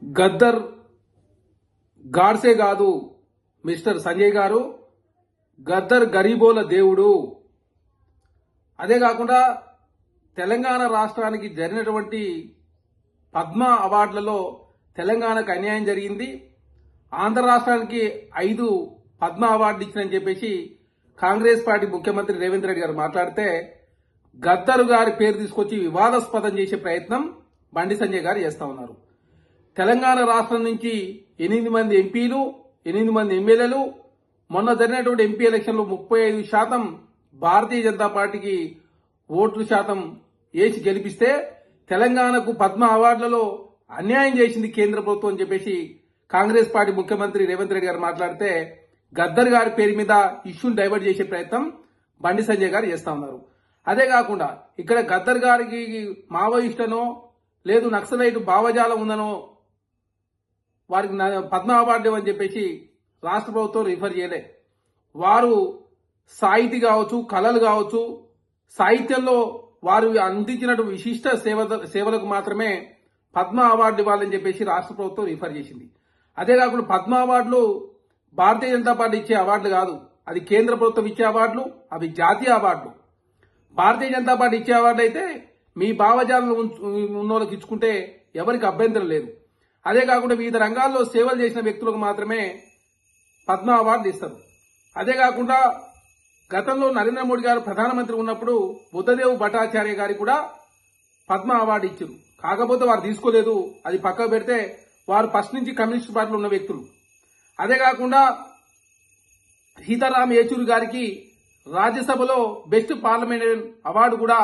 గద్దర్ గాడ్సే కాదు మిస్టర్ సంజయ్ గారు, గద్దర్ గరీబోల దేవుడు. అదే కాకుండా తెలంగాణ రాష్ట్రానికి జరిగినటువంటి పద్మ అవార్డులలో తెలంగాణకు అన్యాయం జరిగింది. ఆంధ్ర రాష్ట్రానికి 5 పద్మ అవార్డులు ఇచ్చినని చెప్పేసి కాంగ్రెస్ పార్టీ ముఖ్యమంత్రి రేవంత్ రెడ్డి గారు మాట్లాడితే గద్దర్ గారి పేరు తీసుకొచ్చి వివాదాస్పదం చేసే ప్రయత్నం బండి సంజయ్ గారు చేస్తా ఉన్నారు. తెలంగాణ రాష్ట్రం నుంచి 8 మంది ఎంపీలు, 8 మంది ఎమ్మెల్యేలు, మొన్న జరిగినటువంటి ఎంపీ ఎలక్షన్లో 35% భారతీయ జనతా పార్టీకి ఓట్ల శాతం వేసి గెలిపిస్తే తెలంగాణకు పద్మ అవార్డులలో అన్యాయం చేసింది కేంద్ర ప్రభుత్వం అని చెప్పేసి కాంగ్రెస్ పార్టీ ముఖ్యమంత్రి రేవంత్ రెడ్డి గారు మాట్లాడితే గద్దర్ గారి పేరు మీద ఇష్యూని డైవర్ట్ చేసే ప్రయత్నం బండి సంజయ్ గారు చేస్తా ఉన్నారు. అదే కాకుండా ఇక్కడ గద్దర్ గారికి మావోయిస్టునో లేదు నక్సలైట్ భావజాలం ఉందనో వారికి పద్మ అవార్డు అని చెప్పేసి రాష్ట్ర ప్రభుత్వం రిఫర్ చేయలే. వారు సాహితీ కావచ్చు, కళలు కావచ్చు, సాహిత్యంలో వారు అందించినటువంటి విశిష్ట సేవలకు మాత్రమే పద్మ అవార్డు ఇవ్వాలని చెప్పేసి రాష్ట్ర ప్రభుత్వం రిఫర్ చేసింది. అదే కాకుండా పద్మ అవార్డులు భారతీయ జనతా పార్టీ ఇచ్చే అవార్డులు కాదు, అది కేంద్ర ప్రభుత్వం ఇచ్చే అవార్డులు, అవి జాతీయ అవార్డులు. భారతీయ జనతా పార్టీ ఇచ్చే అవార్డు అయితే మీ భావజాలను ఉన్నోళ్ళకి ఇచ్చుకుంటే ఎవరికి అభ్యంతరం లేదు. అదే కాకుండా వివిధ రంగాల్లో సేవలు చేసిన వ్యక్తులకు మాత్రమే పద్మ అవార్డులు ఇస్తారు. అదే కాకుండా గతంలో నరేంద్ర మోడీ గారు ప్రధానమంత్రి ఉన్నప్పుడు బుద్ధదేవ్ భట్టాచార్య గారికి కూడా పద్మ అవార్డు ఇచ్చారు. కాకపోతే వారు తీసుకోలేదు, అది పక్కకు పెడితే వారు ఫస్ట్ నుంచి కమ్యూనిస్ట్ పార్టీలో ఉన్న వ్యక్తులు. అదే కాకుండా సీతారాం యేచూరి గారికి రాజ్యసభలో బెస్ట్ పార్లమెంటరీ అవార్డు కూడా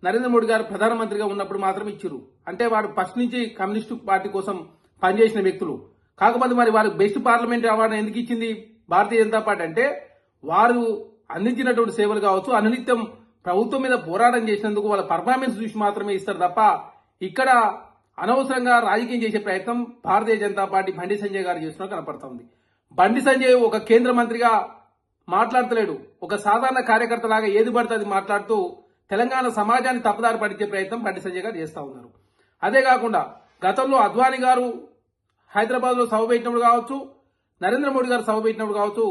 నరేంద్ర మోడీ గారు ప్రధానమంత్రిగా ఉన్నప్పుడు మాత్రం ఇచ్చారు. అంటే వారు ఫస్ట్ నుంచి కమ్యూనిస్టు పార్టీ కోసం పనిచేసిన వ్యక్తులు. కాకపోతే మరి వారికి బెస్ట్ పార్లమెంటరీ అవార్డు ఎందుకు ఇచ్చింది భారతీయ జనతా పార్టీ అంటే వారు అందించినటువంటి సేవలు కావచ్చు, అనునిత్యం ప్రభుత్వం మీద పోరాటం చేసినందుకు వాళ్ళ పర్ఫార్మెన్స్ చూసి మాత్రమే ఇస్తారు తప్ప ఇక్కడ అనవసరంగా రాజకీయం చేసే ప్రయత్నం భారతీయ జనతా పార్టీ బండి సంజయ్ గారు చేస్తున్నా కనపడుతోంది. బండి సంజయ్ ఒక కేంద్ర మంత్రిగా మాట్లాడతలేడు, ఒక సాధారణ కార్యకర్త లాగా ఏది పడితే అది మాట్లాడుతూ తెలంగాణ సమాజాన్ని తప్పుదారి పట్టించే ప్రయత్నం బండి సంజయ్ గారు చేస్తా ఉన్నారు. అదే కాకుండా గతంలో అద్వానీ గారు హైదరాబాద్ లో సభ పెట్టినప్పుడు కావచ్చు, నరేంద్ర మోడీ గారు సభ పెట్టినప్పుడు కావచ్చు,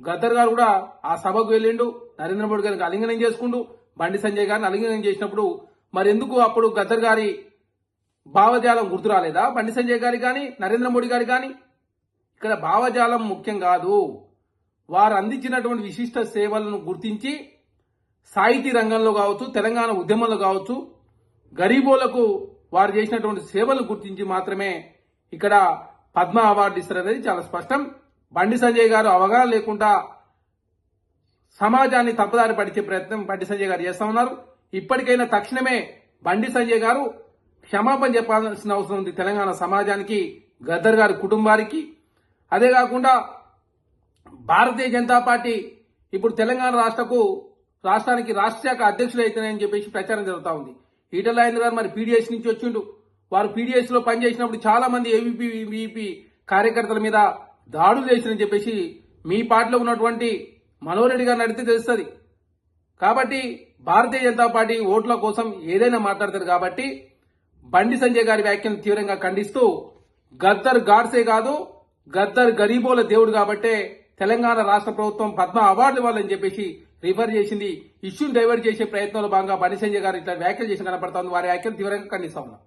గద్దర్ గారు కూడా ఆ సభకు వెళ్ళిండు, నరేంద్ర మోడీ గారికి అలింగనం చేసుకుంటూ బండి సంజయ్ గారిని అలింగనం చేసినప్పుడు మరి ఎందుకు అప్పుడు గద్దర్ గారి భావజాలం గుర్తు రాలేదా బండి సంజయ్ గారికి కానీ నరేంద్ర మోడీ గారికి కానీ? ఇక్కడ భావజాలం ముఖ్యం కాదు, వారు అందించినటువంటి విశిష్ట సేవలను గుర్తించి సాహితీ రంగంలో కావచ్చు, తెలంగాణ ఉద్యమంలో కావచ్చు, గరీబోలకు వారు చేసినటువంటి సేవలను గుర్తించి మాత్రమే ఇక్కడ పద్మ అవార్డు ఇస్తారనేది చాలా స్పష్టం. బండి సంజయ్ గారు అవగాహన లేకుండా సమాజాన్ని తప్పుదారి పట్టించే ప్రయత్నం బండి సంజయ్ గారు చేస్తా ఉన్నారు. ఇప్పటికైనా తక్షణమే బండి సంజయ్ గారు క్షమాపణ చెప్పాల్సిన అవసరం ఉంది తెలంగాణ సమాజానికి, గద్దర్ గారి కుటుంబానికి. అదే కాకుండా భారతీయ జనతా పార్టీ ఇప్పుడు తెలంగాణ రాష్ట్రానికి రాష్ట్ర శాఖ అధ్యక్షులు అయితేనని చెప్పేసి ప్రచారం జరుగుతూ ఉంది. ఈటల రాజేంద్ర గారు మరి పీడీఎస్ నుంచి వచ్చిండు. వారు పీడీఎస్ లో పనిచేసినప్పుడు చాలా మంది ఏవీపీ కార్యకర్తల మీద దాడులు చేసినని చెప్పేసి మీ పార్టీలో ఉన్నటువంటి మనోహర్ రెడ్డి గారిని అడిగితే తెలుస్తుంది. కాబట్టి భారతీయ జనతా పార్టీ ఓట్ల కోసం ఏదైనా మాట్లాడతారు. కాబట్టి బండి సంజయ్ గారి వ్యాఖ్యలను తీవ్రంగా ఖండిస్తూ గద్దర్ గాడ్సే కాదు, గద్దర్ గరీబోల దేవుడు కాబట్టే తెలంగాణ రాష్ట్ర ప్రభుత్వం పద్మ అవార్డు ఇవ్వాలని చెప్పేసి రిఫర్ చేసింది. ఇష్యూని డైవర్ట్ చేసే ప్రయత్నంలో భాగంగా బండి సంజయ్ గారు ఇట్లా వ్యాఖ్యలు చేసిన కనపడతా ఉంది. వారి వ్యాఖ్యలు తీవ్రంగా ఖండిస్తా ఉన్నారు.